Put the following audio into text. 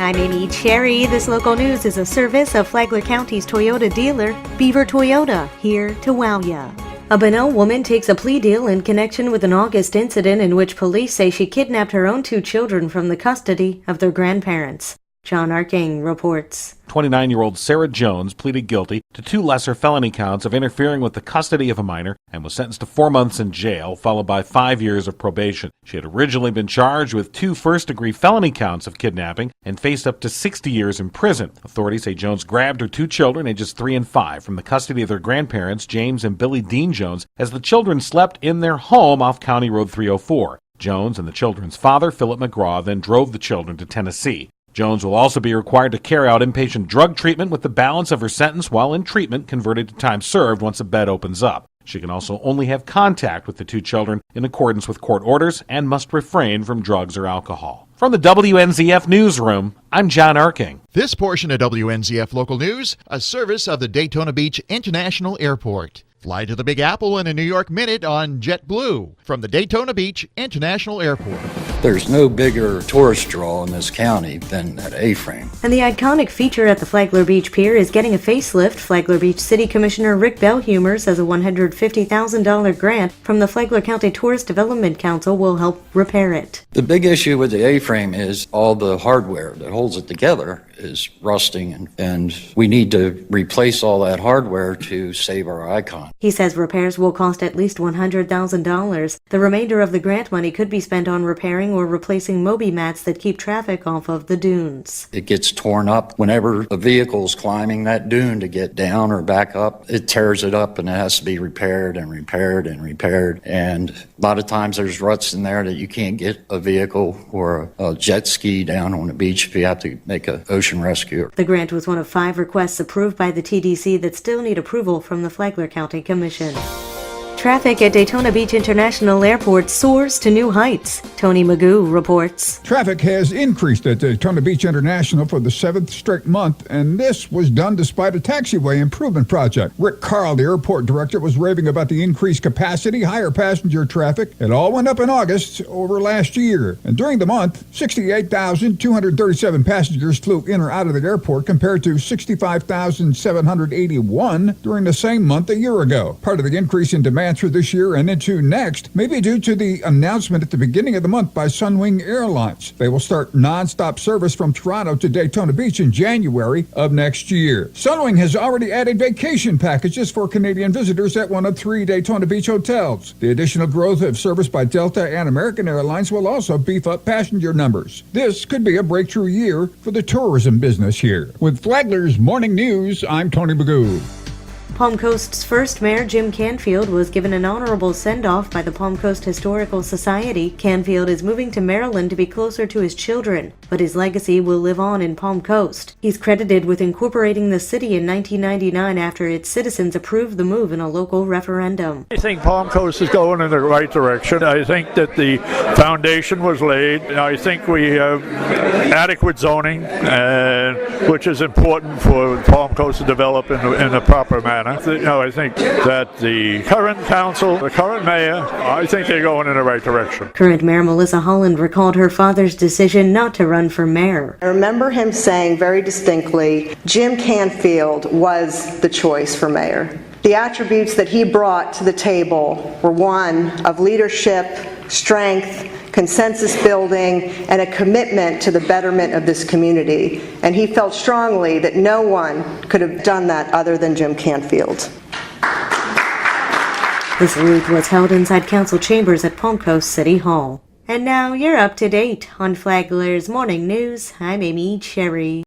I'm Amy Cherry. This local news is a service of Flagler County's Toyota dealer, Beaver Toyota, here to wow ya. A Bunnell woman takes a plea deal in connection with an August incident in which police say she kidnapped her own 2 children from the custody of their grandparents. John Arking reports. 29-year-old Sarah Jones pleaded guilty to 2 lesser felony counts of interfering with the custody of a minor and was sentenced to 4 months in jail, followed by 5 years of probation. She had originally been charged with 2 first-degree felony counts of kidnapping and faced up to 60 years in prison. Authorities say Jones grabbed her 2 children, ages 3 and 5, from the custody of their grandparents, James and Billy Dean Jones, as the children slept in their home off County Road 304. Jones and the children's father, Philip McGraw, then drove the children to Tennessee. Jones will also be required to carry out inpatient drug treatment, with the balance of her sentence while in treatment converted to time served once a bed opens up. She can also only have contact with the 2 children in accordance with court orders and must refrain from drugs or alcohol. From the WNZF Newsroom, I'm John Arking. This portion of WNZF Local News, a service of the Daytona Beach International Airport. Fly to the Big Apple in a New York minute on JetBlue from the Daytona Beach International Airport. There's no bigger tourist draw in this county than that A-frame. And the iconic feature at the Flagler Beach Pier is getting a facelift. Flagler Beach City Commissioner Rick Bellhumer says a $150,000 grant from the Flagler County Tourist Development Council will help repair it. The big issue with the A-frame is all the hardware that holds it together is rusting, and we need to replace all that hardware to save our icon. He says repairs will cost at least $100,000. The remainder of the grant money could be spent on repairing or replacing Moby mats that keep traffic off of the dunes. It gets torn up whenever a vehicle's climbing that dune to get down or back up. It tears it up, and it has to be repaired and repaired and repaired. And a lot of times there's ruts in there that you can't get a vehicle or a jet ski down on the beach if you have to make an ocean rescue. The grant was one of 5 requests approved by the TDC that still need approval from the Flagler County Commission. Traffic at Daytona Beach International Airport soars to new heights. Tony Magoo reports. Traffic has increased at Daytona Beach International for the 7th straight month, and this was done despite a taxiway improvement project. Rick Carl, the airport director, was raving about the increased capacity, higher passenger traffic. It all went up in August over last year. And during the month, 68,237 passengers flew in or out of the airport compared to 65,781 during the same month a year ago. Part of the increase in demand through this year and into next may be due to the announcement at the beginning of the month by Sunwing Airlines. They will start non-stop service from Toronto to Daytona Beach in January of next year. Sunwing has already added vacation packages for Canadian visitors at one of 3 Daytona Beach hotels. The additional growth of service by Delta and American Airlines will also beef up passenger numbers. This could be a breakthrough year for the tourism business here. With Flagler's Morning News, I'm Tony Magoo. Palm Coast's first mayor, Jim Canfield, was given an honorable send-off by the Palm Coast Historical Society. Canfield is moving to Maryland to be closer to his children, but his legacy will live on in Palm Coast. He's credited with incorporating the city in 1999 after its citizens approved the move in a local referendum. I think Palm Coast is going in the right direction. I think that the foundation was laid. I think we have adequate zoning, which is important for Palm Coast to develop in a proper manner. I think that the current council, the current mayor, I think they're going in the right direction. Current Mayor Melissa Holland recalled her father's decision not to run for mayor. I remember him saying very distinctly, Jim Canfield was the choice for mayor. The attributes that he brought to the table were one of leadership, strength, consensus building, and a commitment to the betterment of this community. And he felt strongly that no one could have done that other than Jim Canfield. The salute was held inside council chambers at Palm Coast City Hall. And now you're up to date on Flagler's Morning News. I'm Amy Cherry.